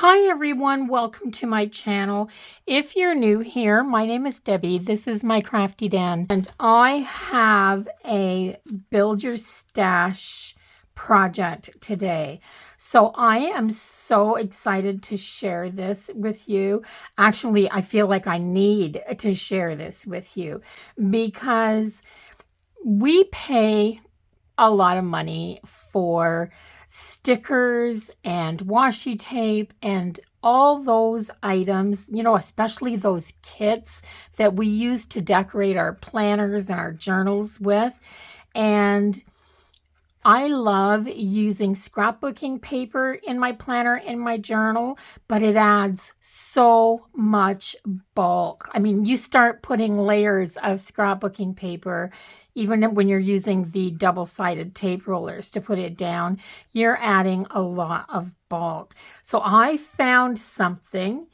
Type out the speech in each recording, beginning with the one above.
Hi everyone, welcome to my channel. If you're new here, my name is Debbie. This is my Crafty Den, and I have a Build Your Stash project today. So I am so excited to share this with you. Actually, I feel like I need to share this with you because we pay a lot of money for stickers and washi tape and all those items, especially those kits that we use to decorate our planners and our journals with. And I love using scrapbooking paper in my planner, in my journal, but it adds so much bulk. I mean, you start putting layers of scrapbooking paper, even when you're using the double-sided tape rollers to put it down, you're adding a lot of bulk. So I found something.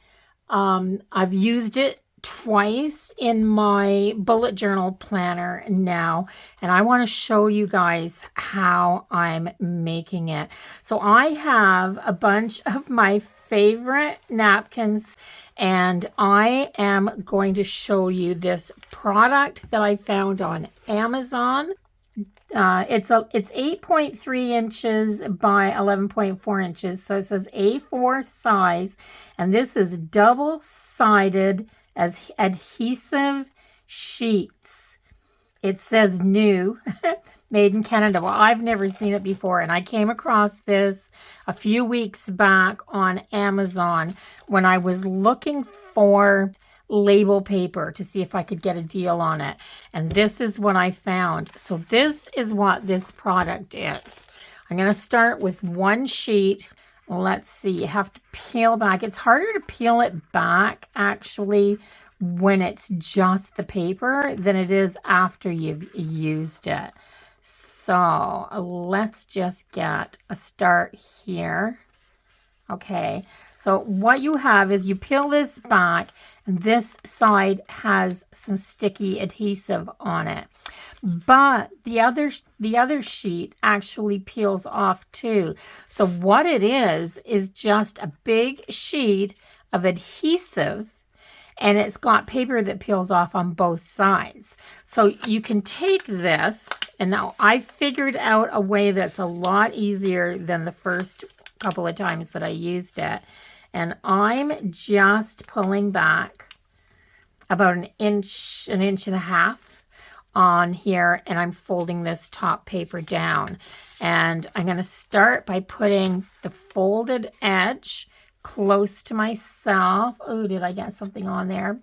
I've used it twice in my bullet journal planner now, and I want to show you guys how I'm making it. So I have a bunch of my favorite napkins, and I am going to show you this product that I found on Amazon. It's 8.3 inches by 11.4 inches, so it says A4 size, and this is double-sided as adhesive sheets. It says new, made in Canada. Well, I've never seen it before, and I came across this a few weeks back on Amazon when I was looking for label paper to see if I could get a deal on it. And this is what I found. So this is what this product is. I'm going to start with one sheet. Let's see, you have to peel back. It's harder to peel it back, actually, when it's just the paper than it is after you've used it. So let's just get a start here. Okay, so what you have is you peel this back, and this side has some sticky adhesive on it. But the other sheet actually peels off too. So what it is just a big sheet of adhesive, and it's got paper that peels off on both sides. So you can take this, and now I figured out a way that's a lot easier than the first couple of times that I used it. And I'm just pulling back about an inch and a half on here, and I'm folding this top paper down. And I'm going to start by putting the folded edge close to myself. Oh, did I get something on there?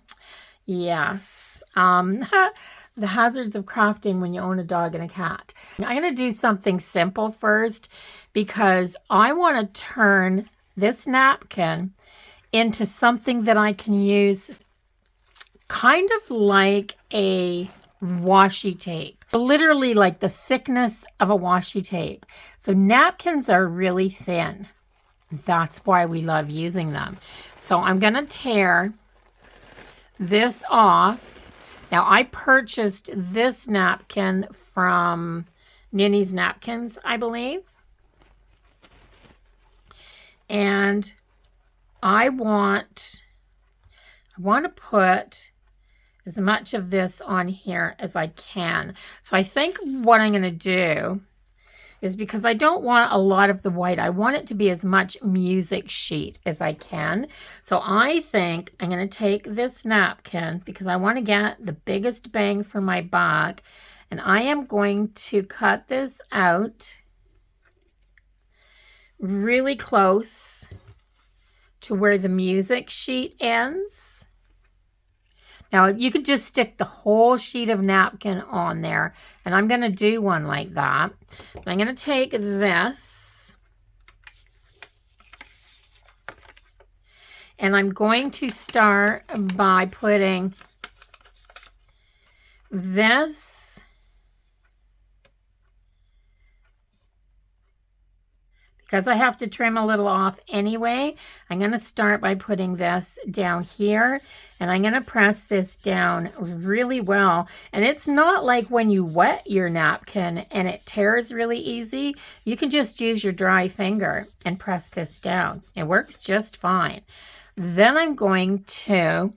Yes. The hazards of crafting when you own a dog and a cat. I'm going to do something simple first because I want to turn this napkin into something that I can use kind of like a washi tape. Literally like the thickness of a washi tape. So napkins are really thin. That's why we love using them. So I'm going to tear this off. Now, I purchased this napkin from Ninny's Napkins, I believe. And I want to put as much of this on here as I can. So I think what I'm going to do is, because I don't want a lot of the white, I want it to be as much music sheet as I can. So I think I'm going to take this napkin because I want to get the biggest bang for my buck, and I am going to cut this out really close to where the music sheet ends. Now, you could just stick the whole sheet of napkin on there, and I'm going to do one like that. I'm going to take this, and I'm going to start by putting this Because I have to trim a little off anyway, I'm going to start by putting this down here, and I'm going to press this down really well. And it's not like when you wet your napkin and it tears really easy. You can just use your dry finger and press this down. It works just fine. Then I'm going to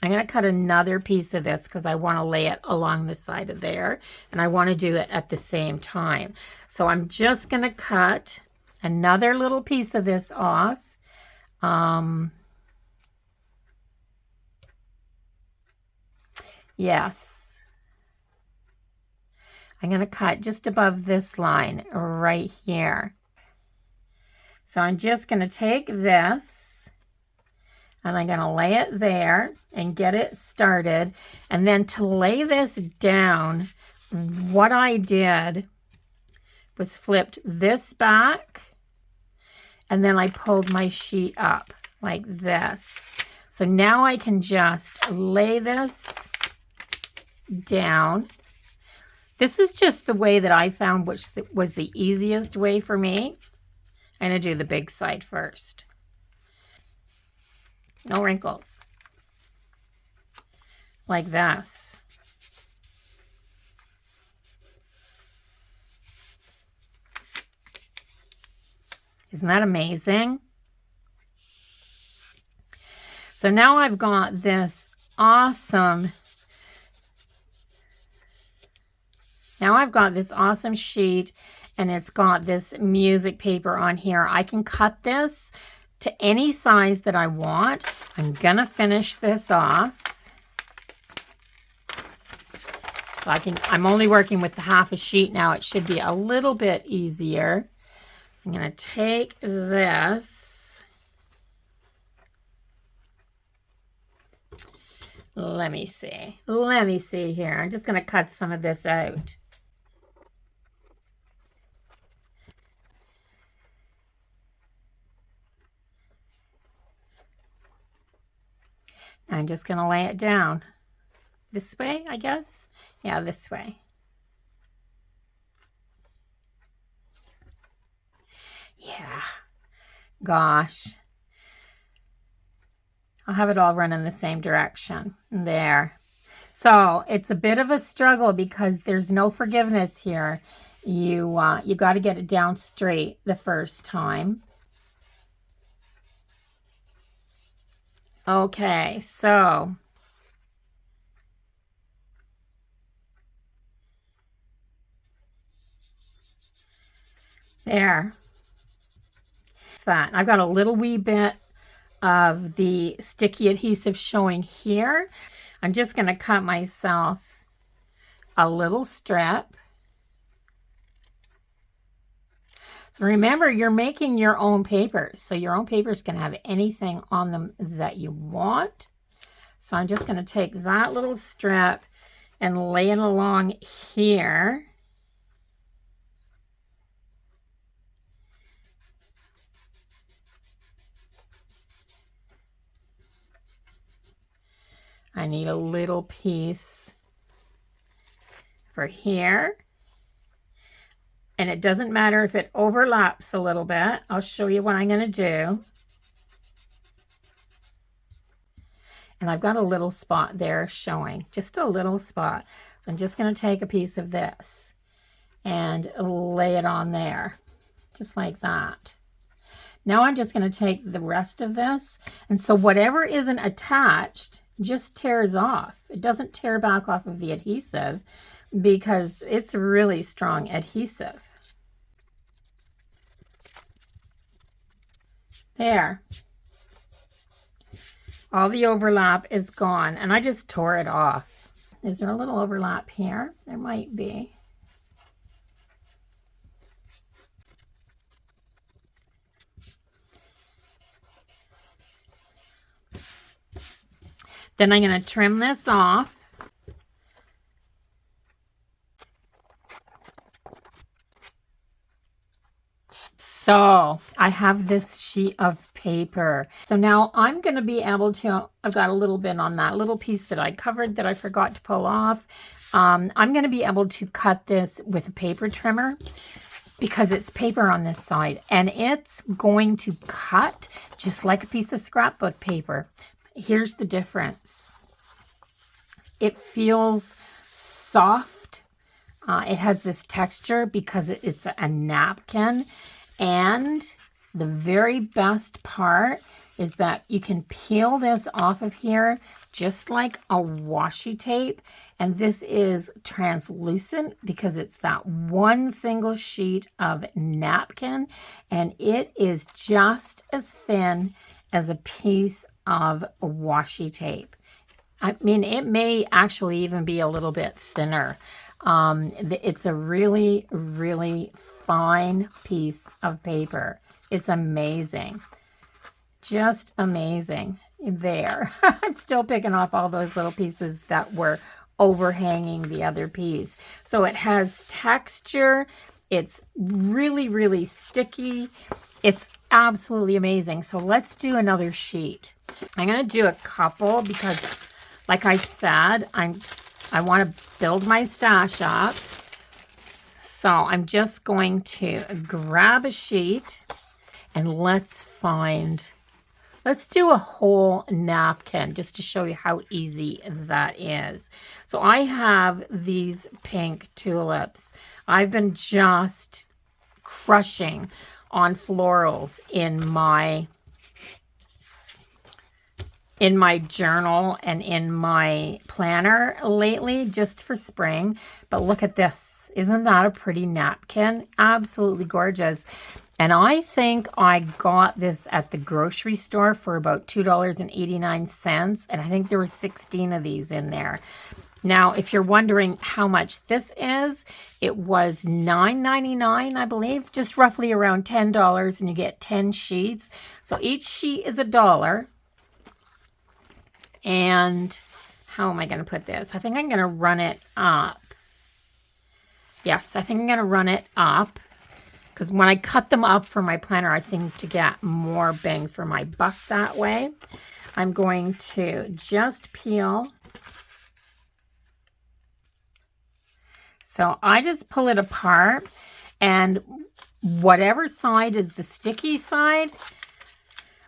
cut another piece of this because I want to lay it along the side of there, and I want to do it at the same time. So I'm just going to cut another little piece of this off. Yes. I'm going to cut just above this line right here. So I'm just going to take this and I'm going to lay it there and get it started. And then to lay this down, what I did was flipped this back, and then I pulled my sheet up like this. So now I can just lay this down. This is just the way that I found which was the easiest way for me. I'm going to do the big side first. No wrinkles. Like this. Isn't that amazing? So now I've got this awesome, sheet, and it's got this music paper on here. I can cut this to any size that I want. I'm gonna finish this off. So I'm only working with the half a sheet now. It should be a little bit easier. I'm going to take this. Let me see here. I'm just going to cut some of this out. I'm just going to lay it down this way, I guess. Yeah, this way. Yeah, gosh. I'll have it all run in the same direction. There. So it's a bit of a struggle because there's no forgiveness here. You got to get it down straight the first time. Okay, so there. That. I've got a little wee bit of the sticky adhesive showing here. I'm just going to cut myself a little strip. So remember, you're making your own papers. So your own papers can have anything on them that you want. So I'm just going to take that little strip and lay it along here. I need a little piece for here. And it doesn't matter if it overlaps a little bit. I'll show you what I'm going to do. And I've got a little spot there showing, just a little spot. So I'm just going to take a piece of this and lay it on there, just like that. Now I'm just going to take the rest of this. And so whatever isn't attached just tears off. It doesn't tear back off of the adhesive because it's really strong adhesive. There. All the overlap is gone, and I just tore it off. Is there a little overlap here? There might be. Then I'm going to trim this off. So I have this sheet of paper. So now I'm going to be able to, I've got a little bit on that little piece that I covered that I forgot to pull off. I'm going to be able to cut this with a paper trimmer. because it's paper on this side, and it's going to cut just like a piece of scrapbook paper. Here's the difference. It feels soft. It has this texture because it's a napkin. And the very best part is that you can peel this off of here just like a washi tape. And this is translucent because it's that one single sheet of napkin. And it is just as thin as a piece of washi tape. I mean, it may actually even be a little bit thinner. It's a really, really fine piece of paper. It's amazing. Just amazing. There. I'm still picking off all those little pieces that were overhanging the other piece. So it has texture. It's really, really sticky. It's absolutely amazing. So let's do another sheet. I'm going to do a couple because, like I said, I want to build my stash up. So I'm just going to grab a sheet and let's do a whole napkin just to show you how easy that is. So I have these pink tulips. I've been just crushing on florals in my journal and in my planner lately, just for spring. But look at this. Isn't that a pretty napkin? Absolutely gorgeous. And I think I got this at the grocery store for about $2.89. And I think there were 16 of these in there. Now, if you're wondering how much this is, it was $9.99, I believe, just roughly around $10, and you get 10 sheets. So each sheet is $1. And how am I going to put this? I think I'm going to run it up. Yes, I think I'm going to run it up. Because when I cut them up for my planner, I seem to get more bang for my buck that way. I'm going to just peel. So I just pull it apart, and whatever side is the sticky side,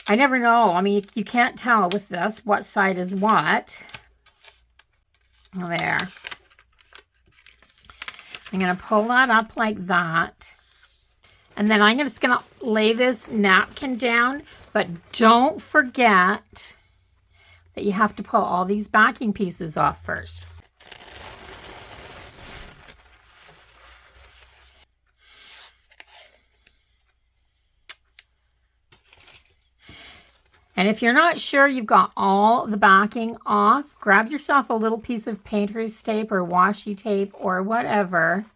I never know. I mean, you can't tell with this what side is what. There. I'm going to pull that up like that. And then I'm just going to lay this napkin down. But don't forget that you have to pull all these backing pieces off first. And if you're not sure you've got all the backing off, grab yourself a little piece of painter's tape or washi tape or whatever.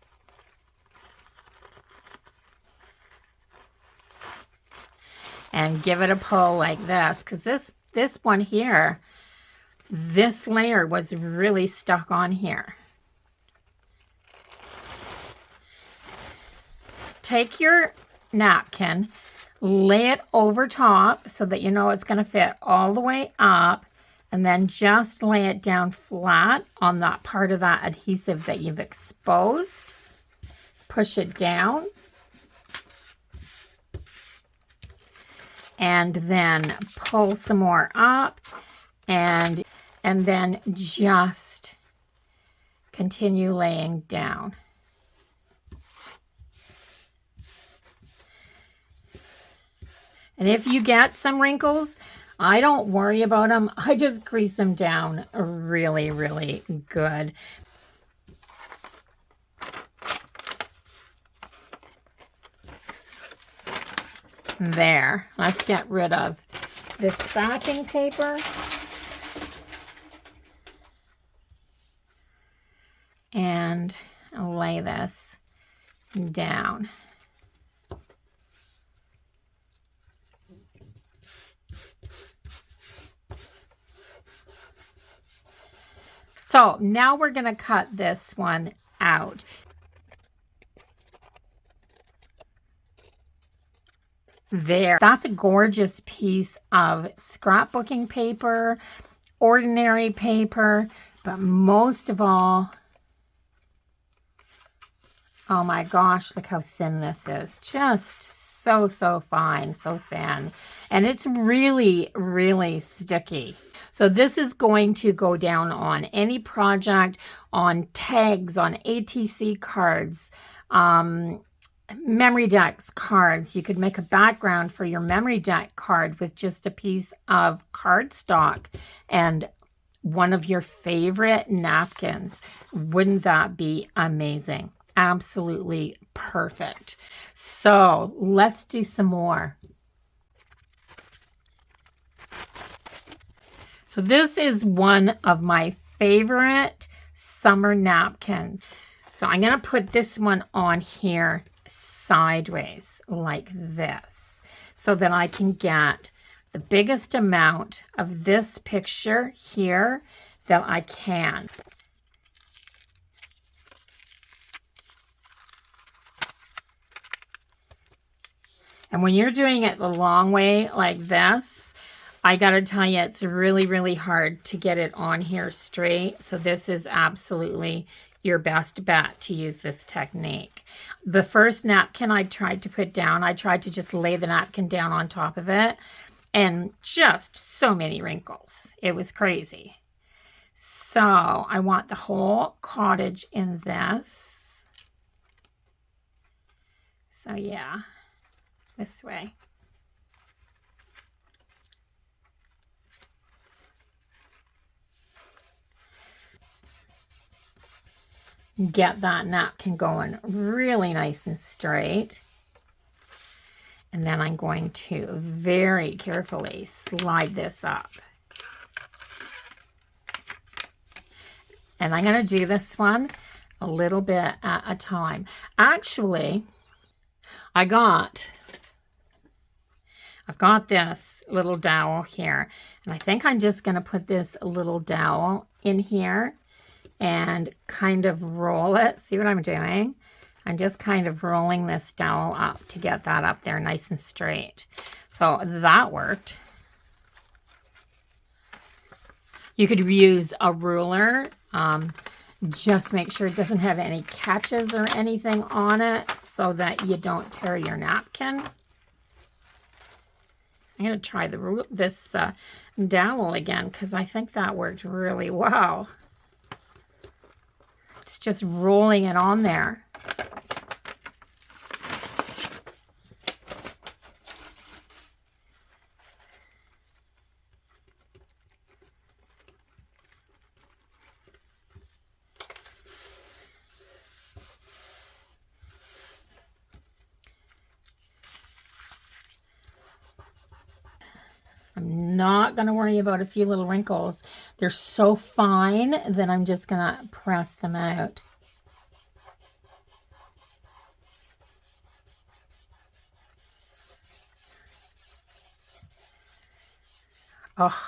And give it a pull like this, because this one here, this layer was really stuck on here. Take your napkin, lay it over top so that you know it's going to fit all the way up, and then just lay it down flat on that part of that adhesive that you've exposed. Push it down. And then pull some more up, and then just continue laying down. And if you get some wrinkles, I don't worry about them. I just grease them down really, really good. There. Let's get rid of this backing paper. And lay this down. So now we're going to cut this one out. There. That's a gorgeous piece of scrapbooking paper, ordinary paper, but most of all, Oh my gosh, look how thin this is. Just so, so fine, so thin. And it's really, really sticky. So this is going to go down on any project, on tags, on ATC cards, memory decks cards. You could make a background for your memory deck card with just a piece of cardstock and one of your favorite napkins. Wouldn't that be amazing? Absolutely perfect. So let's do some more. So this is one of my favorite summer napkins. So I'm going to put this one on here sideways like this so that I can get the biggest amount of this picture here that I can. And when you're doing it the long way like this, I got to tell you, it's really, really hard to get it on here straight. So this is absolutely your best bet to use this technique. The first napkin I tried to put down, I tried to just lay the napkin down on top of it, and just so many wrinkles. It was crazy. So I want the whole cottage in this. So yeah, this way. Get that napkin going really nice and straight. And then I'm going to very carefully slide this up. And I'm going to do this one a little bit at a time. Actually, I've got this little dowel here. And I think I'm just going to put this little dowel in here and kind of roll it. See what I'm doing? I'm just kind of rolling this dowel up to get that up there nice and straight. So that worked. You could use a ruler. Just make sure it doesn't have any catches or anything on it so that you don't tear your napkin. I'm going to try this dowel again because I think that worked really well. It's just rolling it on there. I'm not going to worry about a few little wrinkles. They're so fine that I'm just going to press them out. Oh,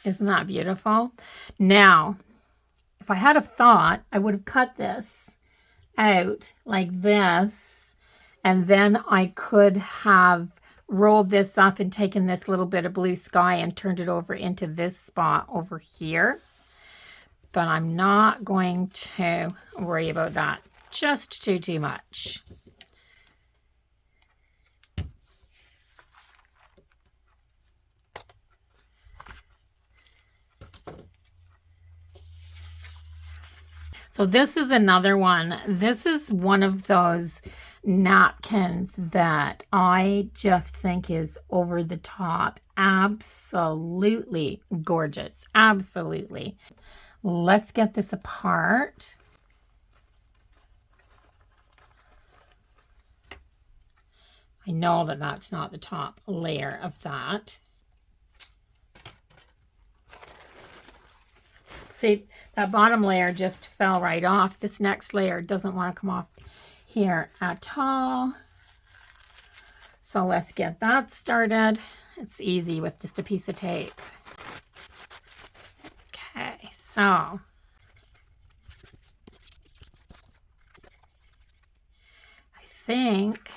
isn't that beautiful? Now, if I had a thought, I would have cut this out like this, and then I could have rolled this up and taken this little bit of blue sky and turned it over into this spot over here. But I'm not going to worry about that just too much. So this is another one. This is one of those napkins that I just think is over the top. Absolutely gorgeous. Absolutely. Let's get this apart. I know that that's not the top layer of that. See, that bottom layer just fell right off. This next layer doesn't want to come off here at all. So let's get that started. It's easy with just a piece of tape. Okay, so I think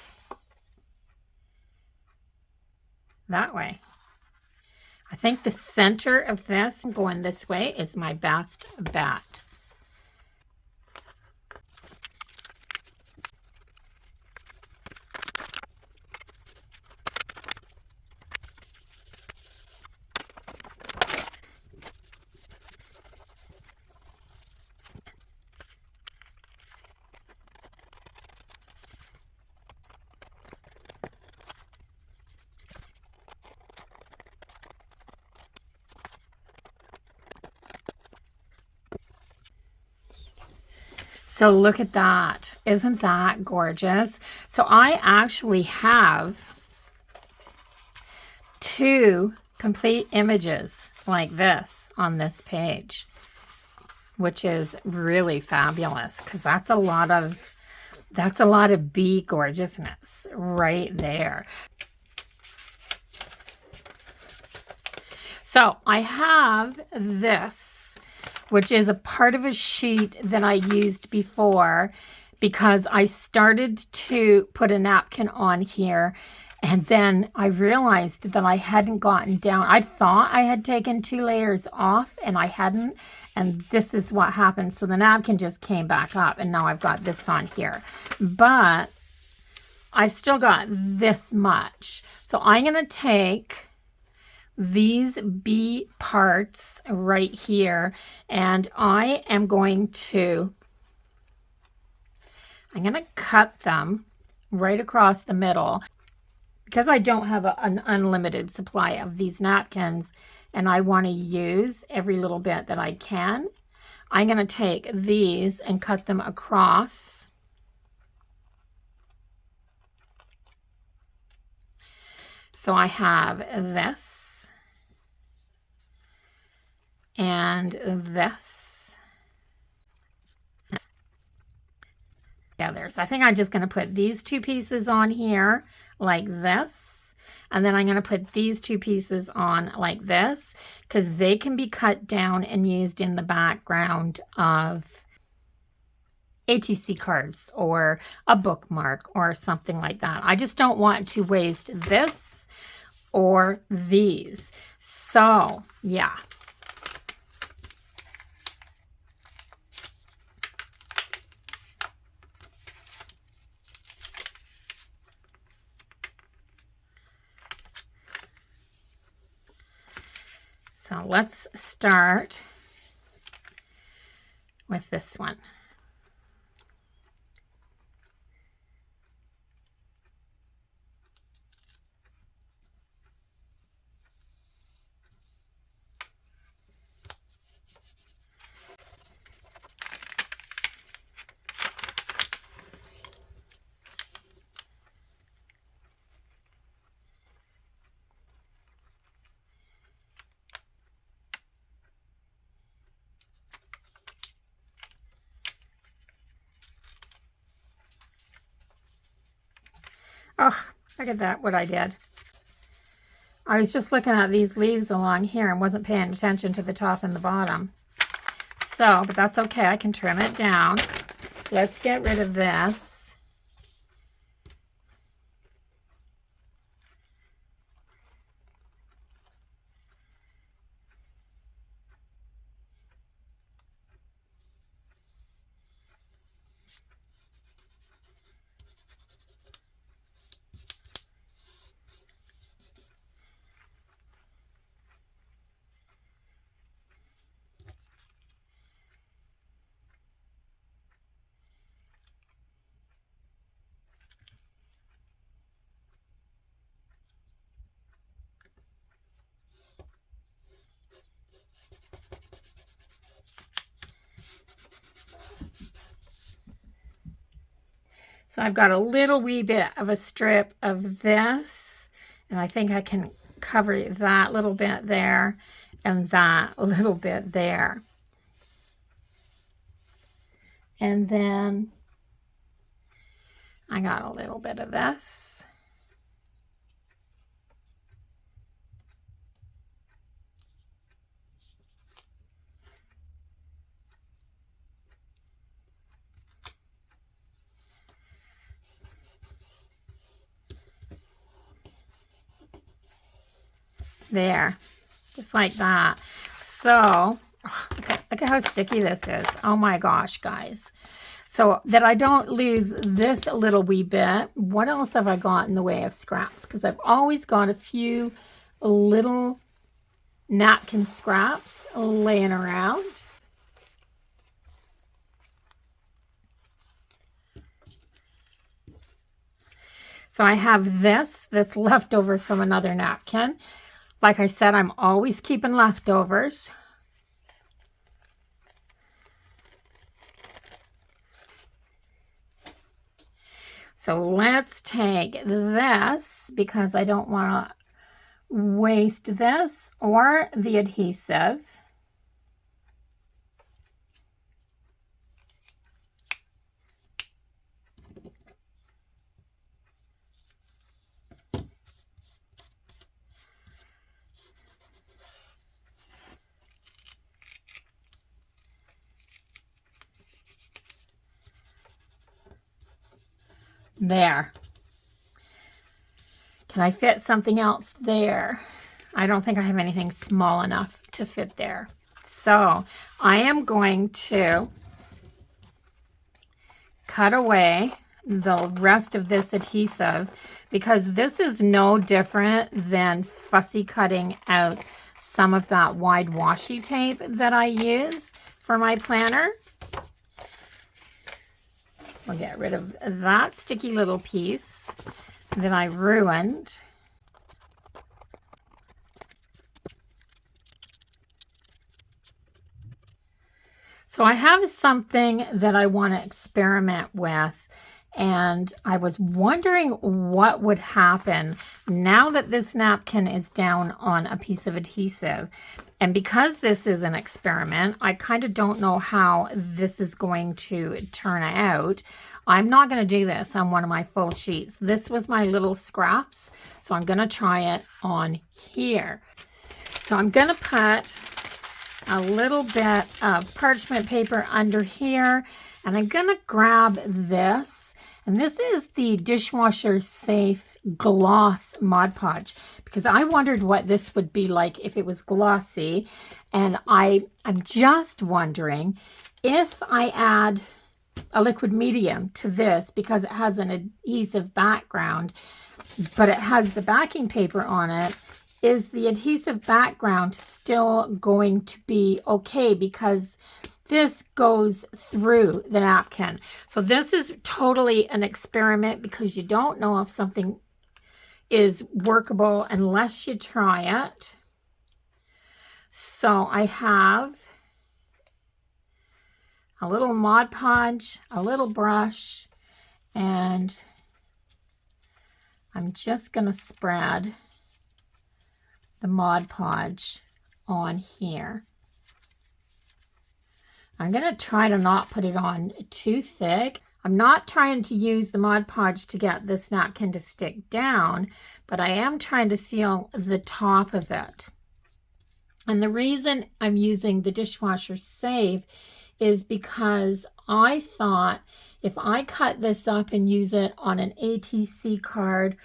that way. I think the center of this going this way is my best bet. So look at that. Isn't that gorgeous? So I actually have 2 complete images like this on this page, which is really fabulous because that's a lot of bee gorgeousness right there. So I have this, which is a part of a sheet that I used before because I started to put a napkin on here and then I realized that I hadn't gotten down. I thought I had taken 2 layers off and I hadn't, and this is what happened. So the napkin just came back up and now I've got this on here. But I've still got this much. So I'm going to take these bee parts right here and I'm going to cut them right across the middle because I don't have an unlimited supply of these napkins and I want to use every little bit that I can. I'm going to take these and cut them across. So I have this and this together. So I think I'm just going to put these 2 pieces on here like this, and then I'm going to put these 2 pieces on like this because they can be cut down and used in the background of ATC cards or a bookmark or something like that. I just don't want to waste this or these. So yeah. So let's start with this one. Oh, look at that, what I did. I was just looking at these leaves along here and wasn't paying attention to the top and the bottom. So, but that's okay, I can trim it down. Let's get rid of this. So I've got a little wee bit of a strip of this, and I think I can cover that little bit there and that little bit there. And then I got a little bit of this. There, just like that. So, look at how sticky this is. Oh my gosh, guys. So that I don't lose this little wee bit, what else have I got in the way of scraps? Because I've always got a few little napkin scraps laying around. So I have this that's left over from another napkin. Like I said, I'm always keeping leftovers. So let's take this, because I don't want to waste this or the adhesive. There. Can I fit something else there? I don't think I have anything small enough to fit there. So I am going to cut away the rest of this adhesive, because this is no different than fussy cutting out some of that wide washi tape that I use for my planner. We'll get rid of that sticky little piece that I ruined. So I have something that I want to experiment with, and I was wondering what would happen now that this napkin is down on a piece of adhesive. And because this is an experiment, I kind of don't know how this is going to turn out. I'm not going to do this on one of my full sheets. This was my little scraps, so I'm going to try it on here. So I'm going to put a little bit of parchment paper under here, and I'm going to grab this. And this is the Dishwasher Safe Gloss Mod Podge, because I wondered what this would be like if it was glossy. And I'm just wondering if I add a liquid medium to this, because it has an adhesive background, but it has the backing paper on it. Is the adhesive background still going to be okay? Because this goes through the napkin. So this is totally an experiment, because you don't know if something is workable unless you try it. So I have a little Mod Podge, a little brush, and I'm just going to spread the Mod Podge on here. I'm going to try to not put it on too thick. I'm not trying to use the Mod Podge to get this napkin to stick down, but I am trying to seal the top of it. And the reason I'm using the Dishwasher Safe is because I thought if I cut this up and use it on an ATC card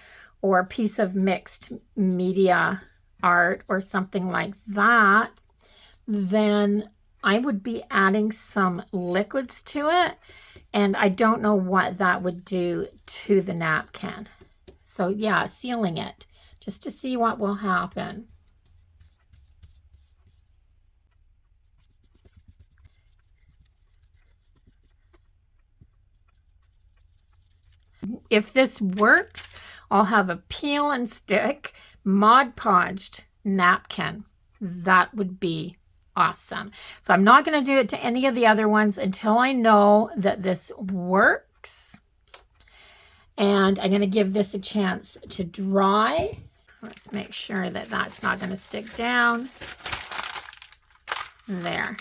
or a piece of mixed media art or something like that, then I would be adding some liquids to it, and I don't know what that would do to the napkin. So yeah, sealing it just to see what will happen. If this works, I'll have a peel and stick Mod Podged napkin. That would be awesome. So I'm not going to do it to any of the other ones until I know that this works. And I'm going to give this a chance to dry. Let's make sure that that's not going to stick down. There.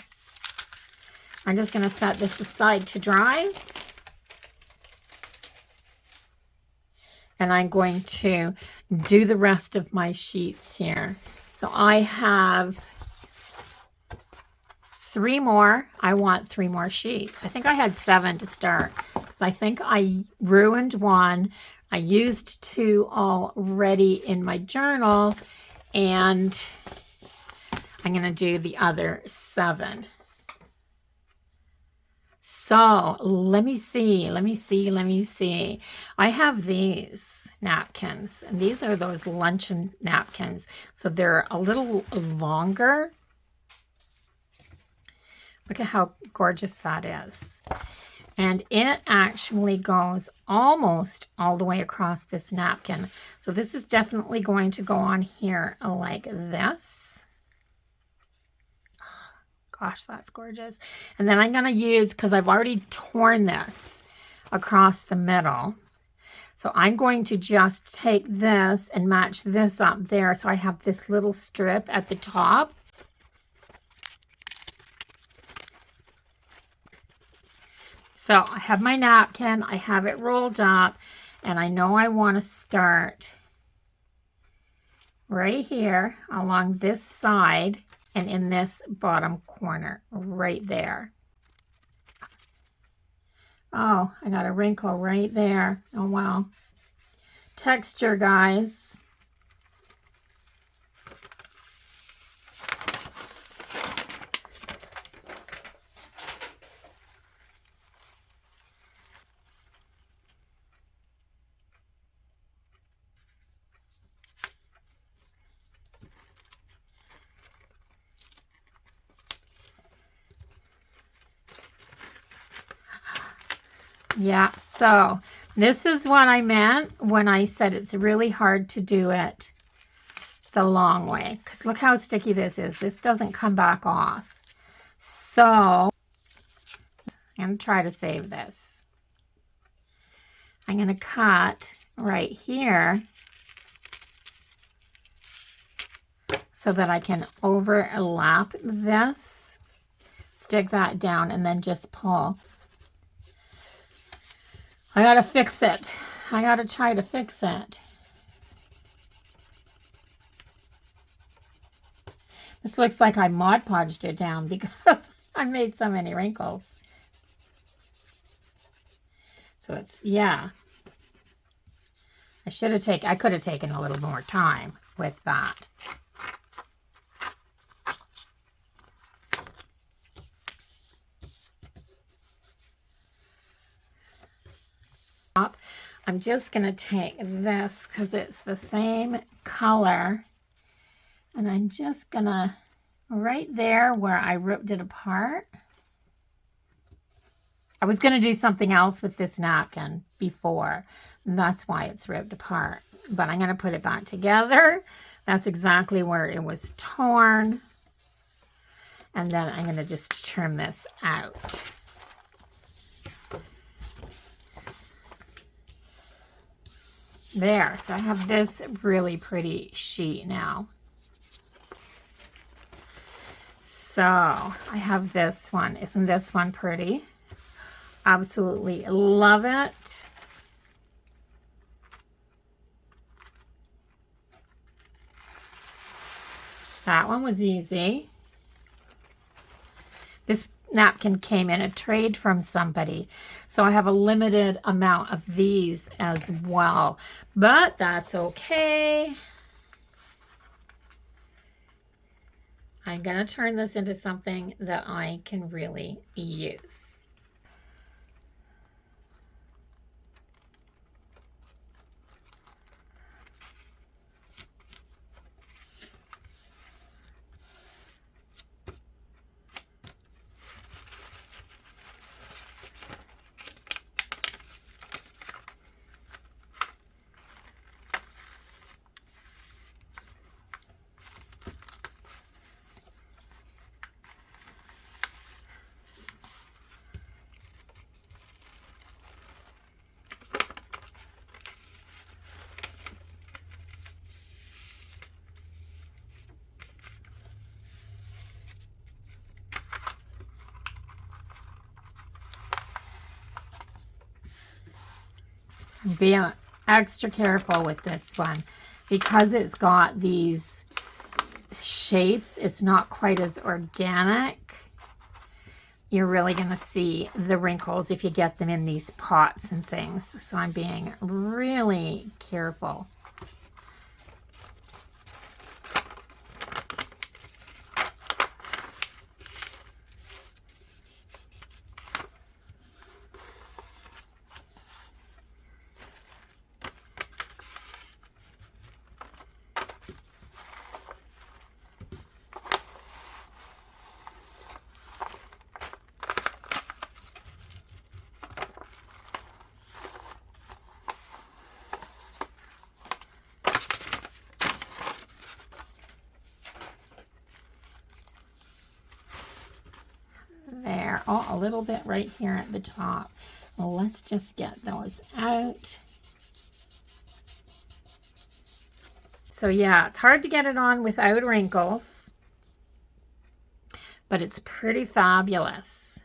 I'm just going to set this aside to dry. And I'm going to do the rest of my sheets here. So I have 3 more. I want 3 more sheets. I think I had 7 to start, because I think I ruined one. I used 2 already in my journal, and I'm going to do the other 7. So let me see. I have these napkins, and these are those luncheon napkins. So they're a little longer. Look at how gorgeous that is. And it actually goes almost all the way across this napkin. So this is definitely going to go on here like this. Gosh, that's gorgeous. And then I'm going to use, because I've already torn this across the middle, So I'm going to just take this and match this up there. So I have this little strip at the top. So I have my napkin, I have it rolled up, and I know I want to start right here along this side and in this bottom corner right there. Oh, I got a wrinkle right there. Oh, wow. Texture, guys. Yeah, so this is what I meant when I said it's really hard to do it the long way. Because look how sticky this is. This doesn't come back off. So I'm going to try to save this. I'm going to cut right here so that I can overlap this. Stick that down and then just pull. I gotta fix it. I gotta try to fix it. This looks like I Mod Podged it down because I made so many wrinkles. So it's, yeah. I could have taken a little more time with that. I'm just going to take this because it's the same color, and I'm just going to, right there where I ripped it apart. I was going to do something else with this napkin before, and that's why it's ripped apart. But I'm going to put it back together. That's exactly where it was torn. And then I'm going to just trim this out. There, so I have this really pretty sheet now. So I have this one. Isn't this one pretty? Absolutely love it. That one was easy. This napkin came in a trade from somebody, so I have a limited amount of these as well, but that's okay. I'm gonna turn this into something that I can really use. Be extra careful with this one because it's got these shapes. It's not quite as organic. You're really going to see the wrinkles if you get them in these pots and things. So I'm being really careful. There, oh, a little bit right here at the top. Well, let's just get those out. So yeah, it's hard to get it on without wrinkles, but it's pretty fabulous.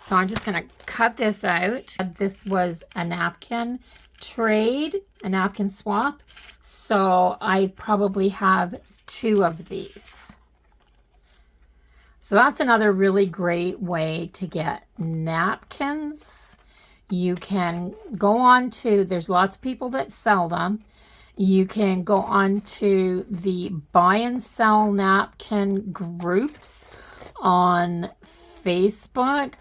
So I'm just going to cut this out. This was a napkin trade, a napkin swap. So I probably have 2 of these. So that's another really great way to get napkins. You can go on to, there's lots of people that sell them. You can go on to the buy and sell napkin groups on Facebook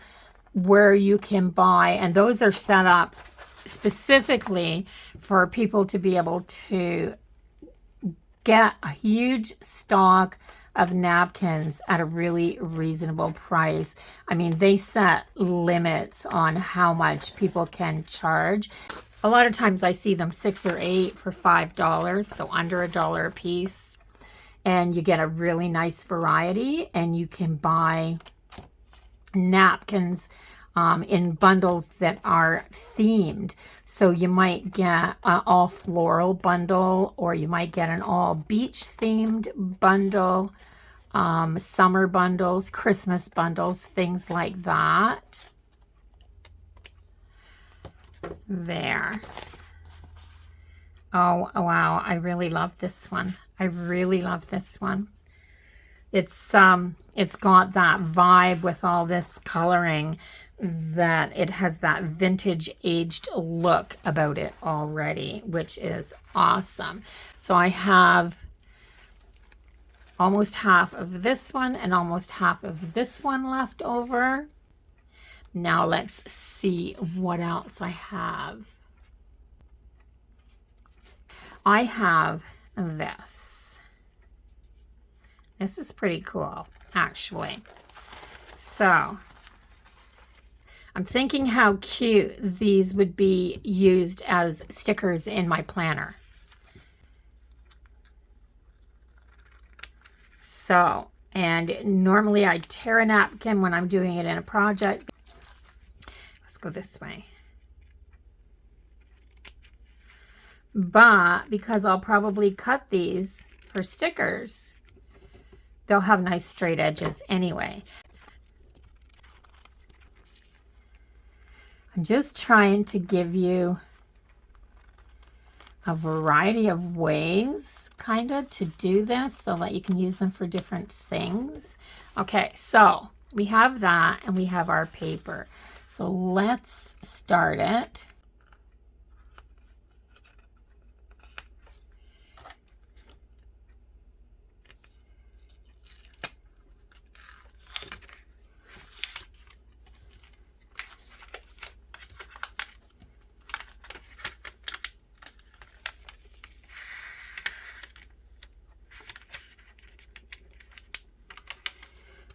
where you can buy, and those are set up specifically for people to be able to get a huge stock of napkins at a really reasonable price. I mean, they set limits on how much people can charge. A lot of times I see them 6 or 8 for $5, so under $1 a piece. And you get a really nice variety, and you can buy napkins in bundles that are themed. So you might get an all floral bundle, or you might get an all beach themed bundle, summer bundles, Christmas bundles, things like that. There. Oh, wow. I really love this one. I really love this one. It's got that vibe with all this coloring, that it has that vintage aged look about it already, which is awesome. So I have almost half of this one and almost half of this one left over. Now let's see what else I have. I have this. This is pretty cool, actually. So I'm thinking how cute these would be used as stickers in my planner. So, and normally I tear a napkin when I'm doing it in a project. Let's go this way. But because I'll probably cut these for stickers, they'll have nice straight edges anyway. I'm just trying to give you a variety of ways kind of to do this so that you can use them for different things. Okay, so we have that and we have our paper. So let's start it.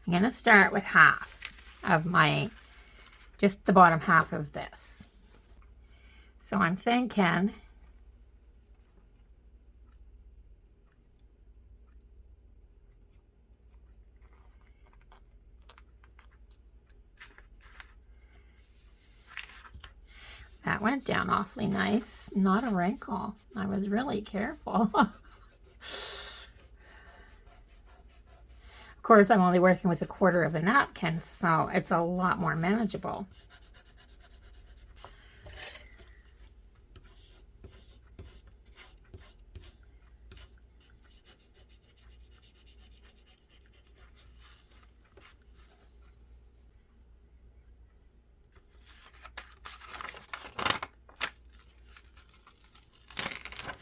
I'm going to start with half of my, just the bottom half of this. So I'm thinking that went down awfully nice. Not a wrinkle. I was really careful. Of course, I'm only working with 1/4 of a napkin, so it's a lot more manageable.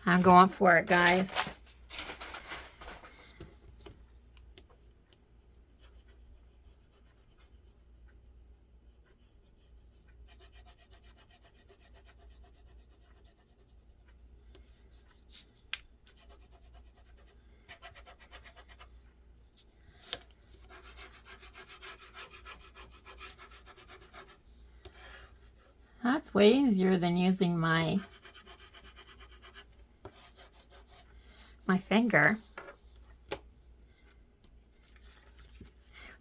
I'm going for it, guys. That's way easier than using my finger.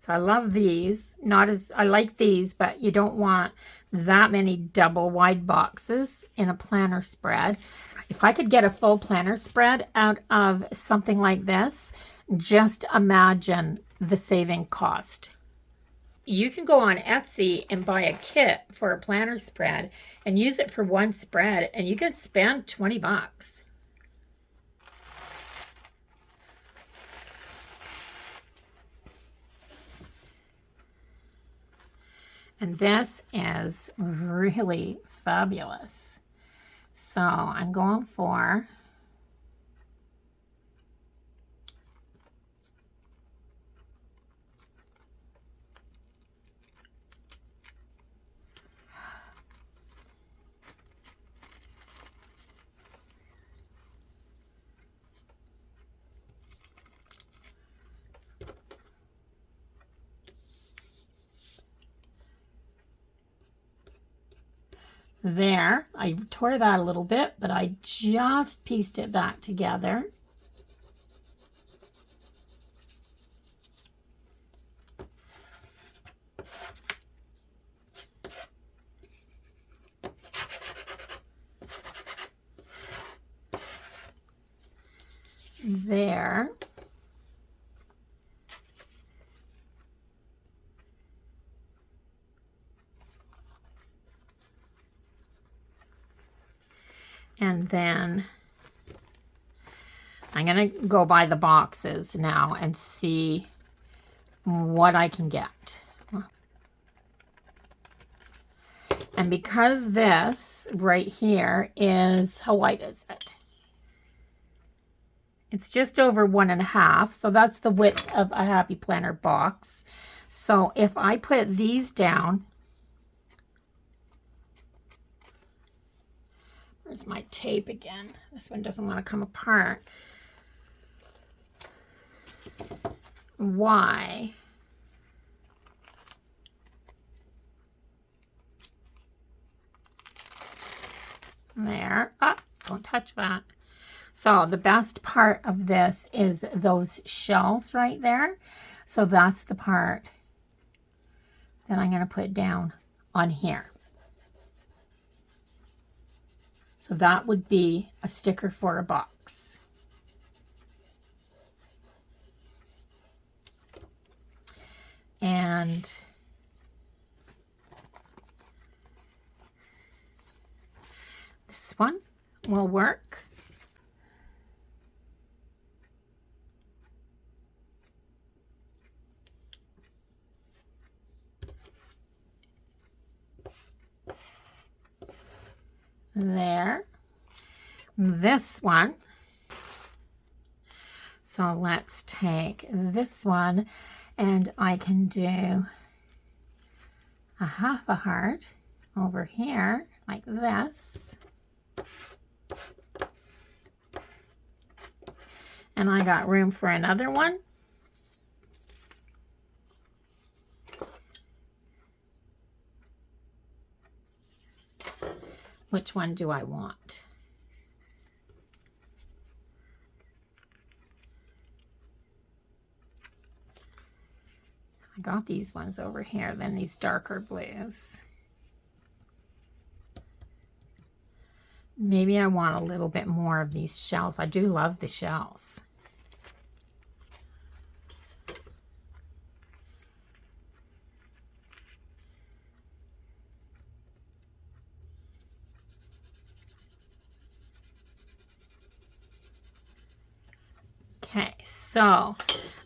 So I love these. I like these, but you don't want that many double wide boxes in a planner spread. If I could get a full planner spread out of something like this, just imagine the saving cost. You can go on Etsy and buy a kit for a planner spread and use it for one spread, and you can spend 20 bucks. And this is really fabulous. So I'm going for there. I tore that a little bit, but I just pieced it back together. There. And then I'm going to go by the boxes now and see what I can get. And because this right here is, how wide is it? It's just over 1.5, so that's the width of a Happy Planner box. So if I put these down, where's my tape again? This one doesn't want to come apart. Why? There. Oh, don't touch that. So the best part of this is those shells right there. So that's the part that I'm going to put down on here. So that would be a sticker for a box. And this one will work. There. This one. So let's take this one and I can do a half a heart over here like this. And I got room for another one. Which one do I want? I got these ones over here, then these darker blues. Maybe I want a little bit more of these shells. I do love the shells. Okay, so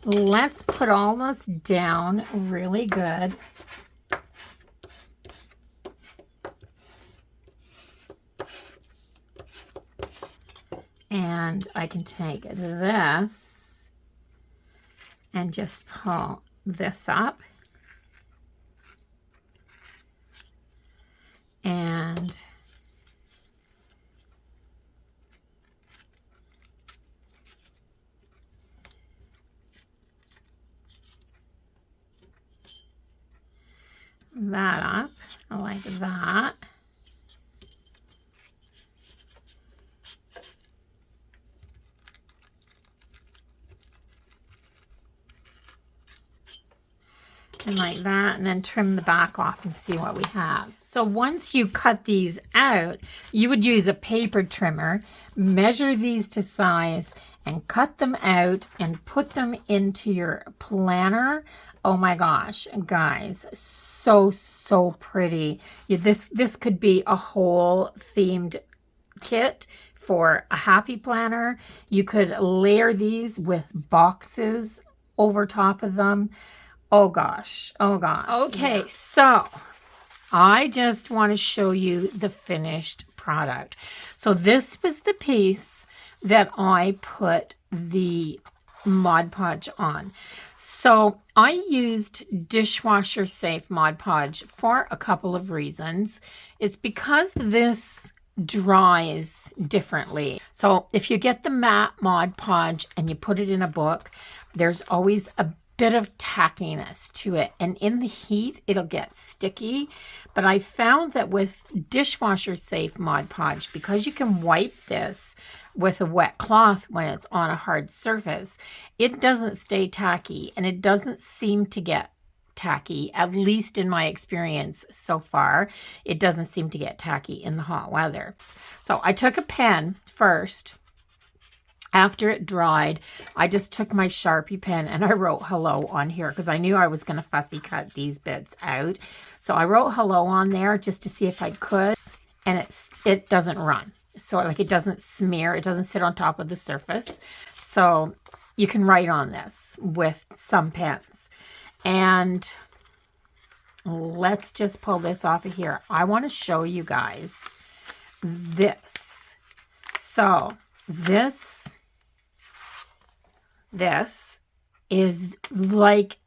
let's put all this down really good. And I can take this and just pull this up. And that up like that. something like that, and then trim the back off and see what we have. So once you cut these out, you would use a paper trimmer, measure these to size, and cut them out and put them into your planner. Oh my gosh, guys, so pretty. This could be a whole themed kit for a happy planner. You could layer these with boxes over top of them. Oh gosh. Okay, yeah. So I just want to show you the finished product. So this was the piece that I put the Mod Podge on. So I used dishwasher safe Mod Podge for a couple of reasons. It's because this dries differently. So if you get the matte Mod Podge and you put it in a book, there's always a bit of tackiness to it, and in the heat it'll get sticky. But I found that with dishwasher safe Mod Podge, because you can wipe this with a wet cloth when it's on a hard surface, it doesn't stay tacky, and it doesn't seem to get tacky, at least in my experience so far. It doesn't seem to get tacky in the hot weather. So I took a pen first. After it dried, I just took my Sharpie pen and I wrote hello on here because I knew I was going to fussy cut these bits out. So I wrote hello on there just to see if I could, and it doesn't run. So like it doesn't smear, it doesn't sit on top of the surface. So you can write on this with some pens. And let's just pull this off of here. I want to show you guys this. So this is like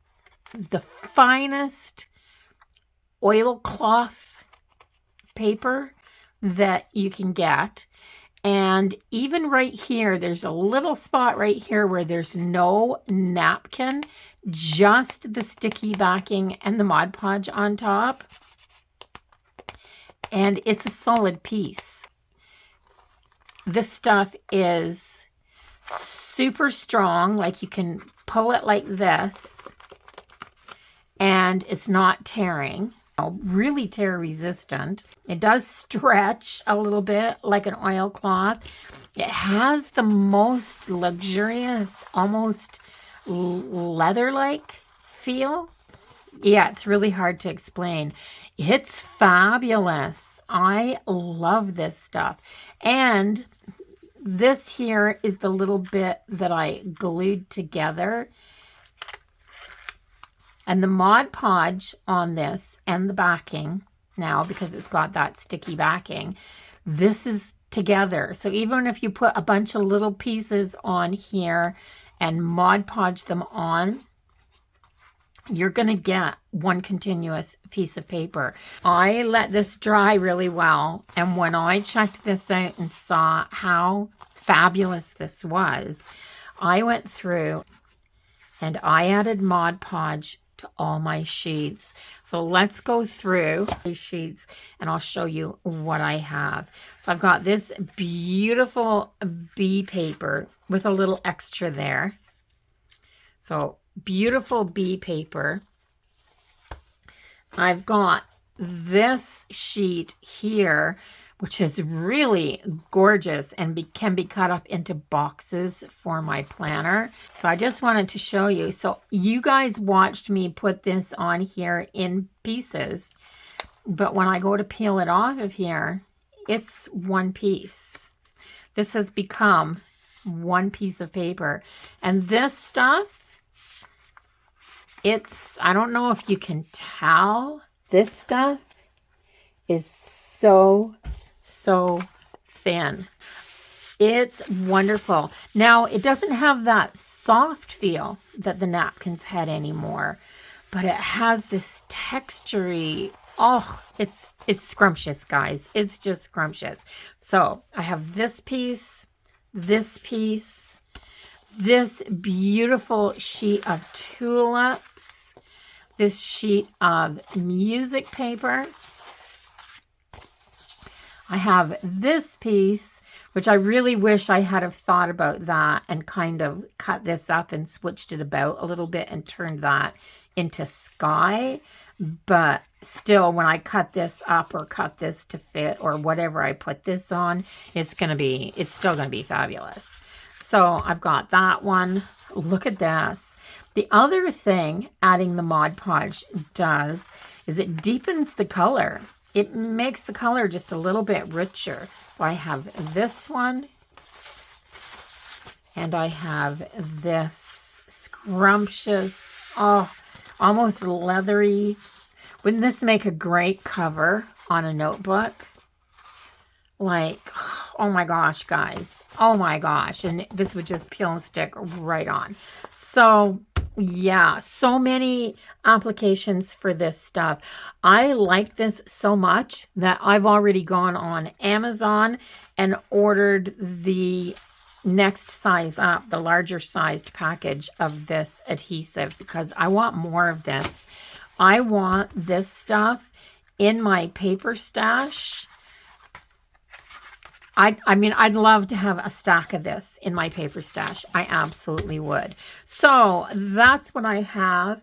the finest oilcloth paper that you can get. And even right here, there's a little spot right here where there's no napkin, just the sticky backing and the Mod Podge on top. And it's a solid piece. This stuff is super strong, like you can pull it like this and it's not tearing. Really tear resistant. It does stretch a little bit like an oilcloth. It has the most luxurious, almost leather-like feel. Yeah, it's really hard to explain. It's fabulous. I love this stuff. And this here is the little bit that I glued together. And the Mod Podge on this and the backing now, because it's got that sticky backing, this is together. So even if you put a bunch of little pieces on here and Mod Podge them on, you're going to get one continuous piece of paper. I let this dry really well. And when I checked this out and saw how fabulous this was, I went through and I added Mod Podge to all my sheets. So let's go through these sheets and I'll show you what I have. So I've got this beautiful bee paper with a little extra there. So beautiful bee paper. I've got this sheet here, which is really gorgeous and can be cut up into boxes for my planner. So I just wanted to show you. So you guys watched me put this on here in pieces, but when I go to peel it off of here, it's one piece. This has become one piece of paper. And this stuff, I don't know if you can tell, this stuff is so thin. It's wonderful. Now, it doesn't have that soft feel that the napkins had anymore, but it has this textury, it's scrumptious, guys. It's just scrumptious. So I have this piece, this beautiful sheet of tulips, this sheet of music paper. I have this piece, which I really wish I had have thought about that and kind of cut this up and switched it about a little bit and turned that into sky, but still when I cut this up or cut this to fit or whatever I put this on, it's still gonna be fabulous. So I've got that one. Look at this. The other thing adding the Mod Podge does is it deepens the color. It makes the color just a little bit richer. So I have this one, and I have this scrumptious, almost leathery. Wouldn't this make a great cover on a notebook? Like, oh my gosh, guys. Oh my gosh. And this would just peel and stick right on. So yeah, so many applications for this stuff. I like this so much that I've already gone on Amazon and ordered the next size up, the larger sized package of this adhesive, because I want more of this. I want this stuff in my paper stash. I mean, I'd love to have a stack of this in my paper stash. I absolutely would. So that's what I have.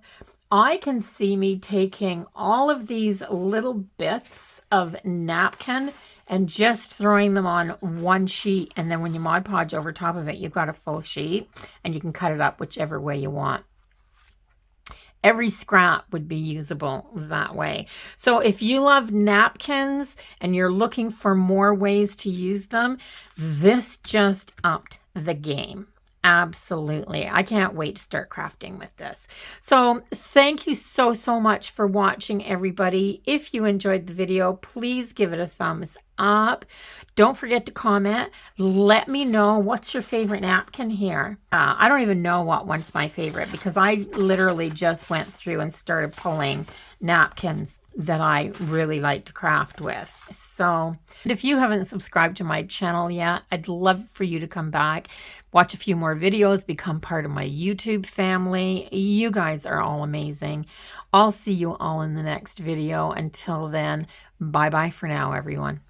I can see me taking all of these little bits of napkin and just throwing them on one sheet. And then when you Mod Podge over top of it, you've got a full sheet and you can cut it up whichever way you want. Every scrap would be usable that way. So if you love napkins and you're looking for more ways to use them, this just upped the game. Absolutely. I can't wait to start crafting with this. So thank you so much for watching, everybody. If you enjoyed the video, please give it a thumbs up. Don't forget to comment. Let me know what's your favorite napkin here. I don't even know what one's my favorite because I literally just went through and started pulling napkins that I really like to craft with. So if you haven't subscribed to my channel yet, I'd love for you to come back, watch a few more videos, become part of my YouTube family. You guys are all amazing. I'll see you all in the next video. Until then, bye-bye for now, everyone.